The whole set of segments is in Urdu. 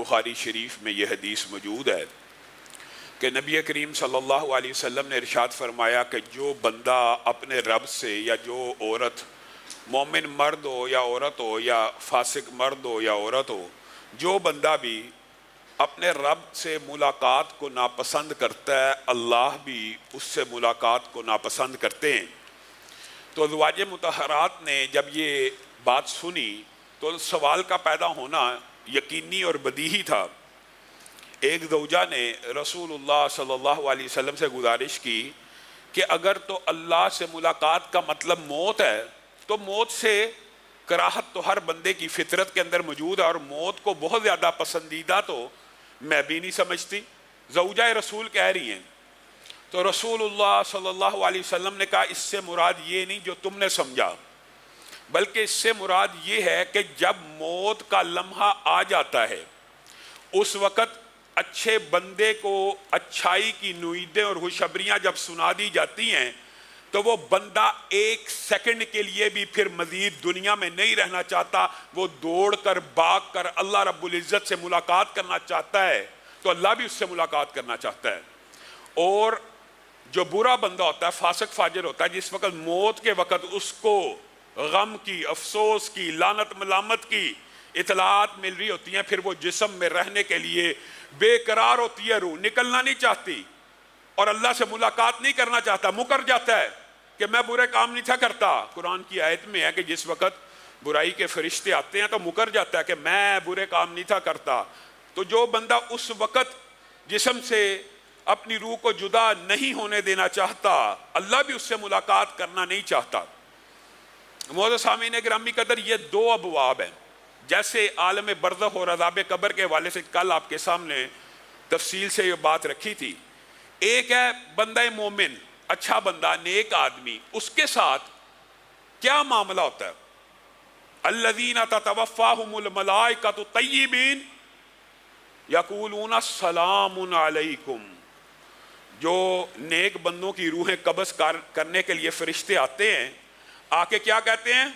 بخاری شریف میں یہ حدیث موجود ہے کہ نبی کریم صلی اللہ علیہ وسلم نے ارشاد فرمایا کہ جو بندہ اپنے رب سے، یا جو عورت، مومن مرد ہو یا عورت ہو، یا فاسق مرد ہو یا عورت ہو، جو بندہ بھی اپنے رب سے ملاقات کو ناپسند کرتا ہے، اللہ بھی اس سے ملاقات کو ناپسند کرتے ہیں۔ تو ازواج مطہرات نے جب یہ بات سنی تو سوال کا پیدا ہونا یقینی اور بدیہی تھا۔ ایک زوجہ نے رسول اللہ صلی اللہ علیہ وسلم سے گزارش کی کہ اگر تو اللہ سے ملاقات کا مطلب موت ہے تو موت سے کراہت تو ہر بندے کی فطرت کے اندر موجود ہے، اور موت کو بہت زیادہ پسندیدہ تو میں بھی نہیں سمجھتی۔ زوجہ رسول کہہ رہی ہیں تو رسول اللہ صلی اللہ علیہ وسلم نے کہا اس سے مراد یہ نہیں جو تم نے سمجھا، بلکہ اس سے مراد یہ ہے کہ جب موت کا لمحہ آ جاتا ہے اس وقت اچھے بندے کو اچھائی کی نویدیں اور خوشخبریاں جب سنا دی جاتی ہیں تو وہ بندہ ایک سیکنڈ کے لیے بھی پھر مزید دنیا میں نہیں رہنا چاہتا، وہ دوڑ کر بھاگ کر اللہ رب العزت سے ملاقات کرنا چاہتا ہے، تو اللہ بھی اس سے ملاقات کرنا چاہتا ہے۔ اور جو برا بندہ ہوتا ہے، فاسق فاجر ہوتا ہے، جس وقت موت کے وقت اس کو غم کی، افسوس کی، لعنت ملامت کی اطلاعات مل رہی ہوتی ہیں، پھر وہ جسم میں رہنے کے لیے بے قرار ہوتی ہے، روح نکلنا نہیں چاہتی اور اللہ سے ملاقات نہیں کرنا چاہتا، مکر جاتا ہے کہ میں برے کام نہیں تھا کرتا۔ قرآن کی آیت میں ہے کہ جس وقت برائی کے فرشتے آتے ہیں تو مکر جاتا ہے کہ میں برے کام نہیں تھا کرتا۔ تو جو بندہ اس وقت جسم سے اپنی روح کو جدا نہیں ہونے دینا چاہتا، اللہ بھی اس سے ملاقات کرنا نہیں چاہتا۔ معزز سامعین گرامی قدر، یہ دو ابواب ہیں۔ جیسے عالم برزخ اور عذاب قبر کے حوالے سے کل آپ کے سامنے تفصیل سے یہ بات رکھی تھی۔ ایک ہے بندہ مومن، اچھا بندہ، نیک آدمی، اس کے ساتھ کیا معاملہ ہوتا ہے؟ الذین تتوفاہم الملائکۃ طیبین یقولون السلام علیکم۔ جو نیک بندوں کی روحیں قبض کرنے کے لیے فرشتے آتے ہیں، آ کے کیا کہتے ہیں؟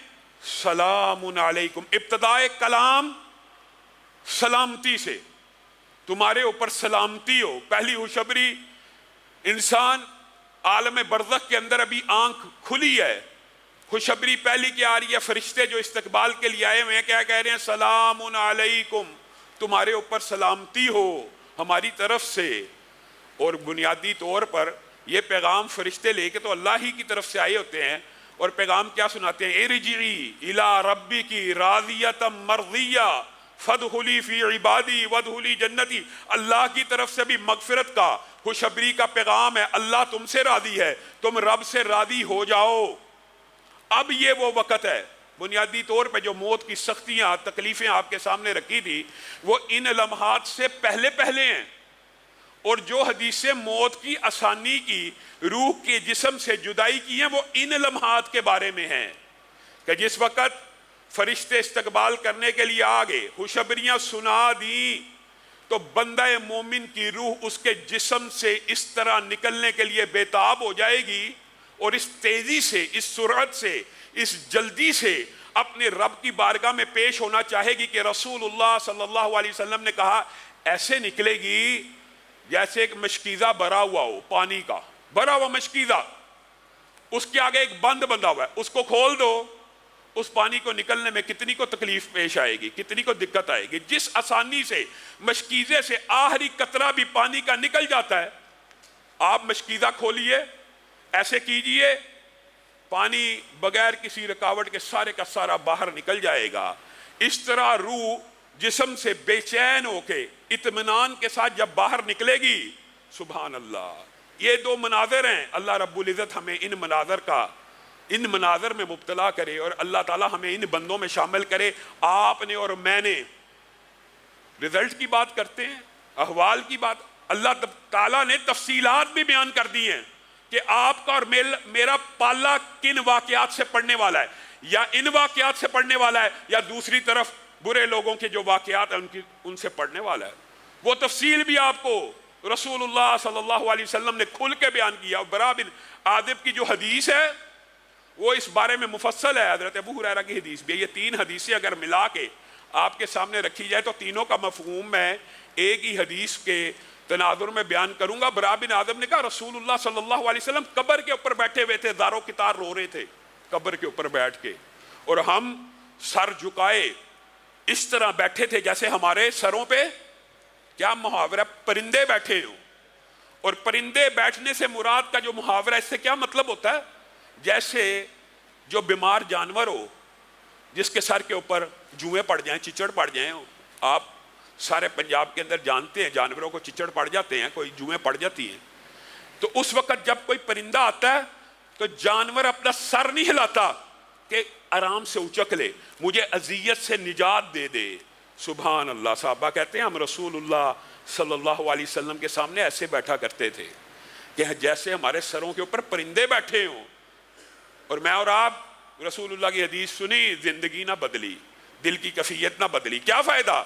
سلام علیکم۔ ابتدائے کلام سلامتی سے، تمہارے اوپر سلامتی ہو۔ پہلی خوشخبری، انسان عالم برزخ کے اندر ابھی آنکھ کھلی ہے، خوشخبری پہلی کیا آ رہی ہے؟ فرشتے جو استقبال کے لیے آئے ہوئے ہیں کیا کہہ رہے ہیں؟ سلام علیکم، تمہارے اوپر سلامتی ہو ہماری طرف سے۔ اور بنیادی طور پر یہ پیغام فرشتے لے کے تو اللہ ہی کی طرف سے آئے ہوتے ہیں، اور پیغام کیا سناتے ہیں؟ ارجعی الی ربک راضیۃ مرضیہ فادخلی فی عبادی وادخلی جنتی۔ اللہ کی طرف سے بھی مغفرت کا، خوشخبری کا پیغام ہے، اللہ تم سے راضی ہے، تم رب سے راضی ہو جاؤ۔ اب یہ وہ وقت ہے، بنیادی طور پہ جو موت کی سختیاں، تکلیفیں آپ کے سامنے رکھی تھی، وہ ان لمحات سے پہلے پہلے ہیں۔ اور جو حدیثیں موت کی آسانی کی، روح کے جسم سے جدائی کی ہیں، وہ ان لمحات کے بارے میں ہیں کہ جس وقت فرشتے استقبال کرنے کے لیے آگے خوشخبریاں سنا دیں تو بندہ مومن کی روح اس کے جسم سے اس طرح نکلنے کے لیے بےتاب ہو جائے گی، اور اس تیزی سے، اس سرعت سے، اس جلدی سے اپنے رب کی بارگاہ میں پیش ہونا چاہے گی کہ رسول اللہ صلی اللہ علیہ وسلم نے کہا ایسے نکلے گی جیسے ایک مشکیزہ بھرا ہوا ہو، پانی کا بھرا ہوا مشکیزہ، اس کے آگے ایک بند بندہ ہوا ہے، اس کو کھول دو، اس پانی کو نکلنے میں کتنی کو تکلیف پیش آئے گی، کتنی کو دقت آئے گی۔ جس آسانی سے مشکیزے سے آخری قطرہ بھی پانی کا نکل جاتا ہے، آپ مشکیزہ کھولیے، ایسے کیجئے، پانی بغیر کسی رکاوٹ کے سارے کا سارا باہر نکل جائے گا۔ اس طرح روح جسم سے بے چین ہو کے اطمینان کے ساتھ جب باہر نکلے گی، سبحان اللہ، یہ دو مناظر ہیں۔ اللہ رب العزت ہمیں ان مناظر میں مبتلا کرے، اور اللہ تعالی ہمیں ان بندوں میں شامل کرے۔ آپ نے اور میں نے رزلٹ کی بات کرتے ہیں، احوال کی بات، اللہ تعالیٰ نے تفصیلات بھی بیان کر دی ہیں کہ آپ کا اور میرا پالا کن واقعات سے پڑنے والا ہے، یا ان واقعات سے پڑنے والا ہے، یا دوسری طرف برے لوگوں کے جو واقعات ہیں ان سے پڑھنے والا ہے۔ وہ تفصیل بھی آپ کو رسول اللہ صلی اللہ علیہ وسلم نے کھل کے بیان کیا۔ برا بن عازب کی جو حدیث ہے وہ اس بارے میں مفصل ہے، حضرت ابو ہریرہ کی حدیث بھی ہے۔ یہ تین حدیثیں اگر ملا کے آپ کے سامنے رکھی جائے تو تینوں کا مفہوم میں ایک ہی حدیث کے تناظر میں بیان کروں گا۔ برا بن آدم نے کہا رسول اللہ صلی اللہ علیہ وسلم قبر کے اوپر بیٹھے ہوئے تھے، دارو کتار رو رہے تھے قبر کے اوپر بیٹھ کے، اور ہم سر جھکائے اس طرح بیٹھے تھے جیسے ہمارے سروں پہ کیا محاورہ پرندے بیٹھے ہوں۔ اور پرندے بیٹھنے سے مراد کا جو محاورہ اس سے کیا مطلب ہوتا ہے؟ جیسے جو بیمار جانور ہو جس کے سر کے اوپر جوئیں پڑ جائیں، چچڑ پڑ جائیں، آپ سارے پنجاب کے اندر جانتے ہیں جانوروں کو چچڑ پڑ جاتے ہیں، کوئی جوئیں پڑ جاتی ہیں، تو اس وقت جب کوئی پرندہ آتا ہے تو جانور اپنا سر نہیں ہلاتا کہ آرام سے اچک لے، مجھے اذیت سے نجات دے دے۔ سبحان اللہ۔ صحابہ کہتے ہیں ہم رسول اللہ صلی اللہ علیہ وسلم کے سامنے ایسے بیٹھا کرتے تھے کہ جیسے ہمارے سروں کے اوپر پرندے بیٹھے ہوں، اور میں اور آپ رسول اللہ کی حدیث سنی، زندگی نہ بدلی، دل کی کیفیت نہ بدلی، کیا فائدہ؟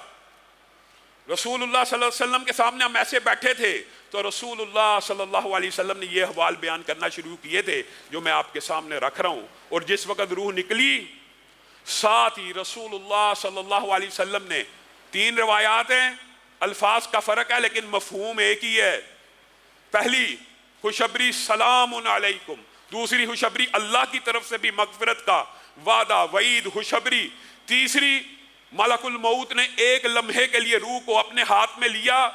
رسول اللہ صلی اللہ علیہ وسلم کے سامنے ہم ایسے بیٹھے تھے تو رسول اللہ صلی اللہ علیہ وسلم نے یہ احوال بیان کرنا شروع کیے تھے جو میں آپ کے سامنے رکھ رہا ہوں، اور جس وقت روح نکلی ساتھ ہی رسول اللہ صلی اللہ علیہ وسلم نے، 3 روایات ہیں، الفاظ کا فرق ہے لیکن مفہوم ایک ہی ہے۔ پہلی خوشبری سلام علیکم، دوسری خوشبری اللہ کی طرف سے بھی مغفرت کا وعدہ، وعید، خوشبری، تیسری ملک الموت نے ایک لمحے کے لیے روح کو اپنے ہاتھ میں لیا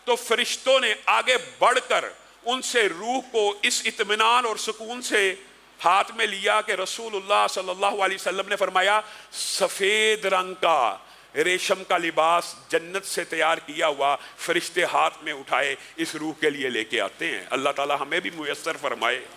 تو فرشتوں نے آگے بڑھ کر ان سے روح کو اس اطمینان اور سکون سے ہاتھ میں لیا کہ رسول اللہ صلی اللہ علیہ وسلم نے فرمایا سفید رنگ کا ریشم کا لباس جنت سے تیار کیا ہوا فرشتے ہاتھ میں اٹھائے اس روح کے لیے لے کے آتے ہیں۔ اللہ تعالی ہمیں بھی میسر فرمائے۔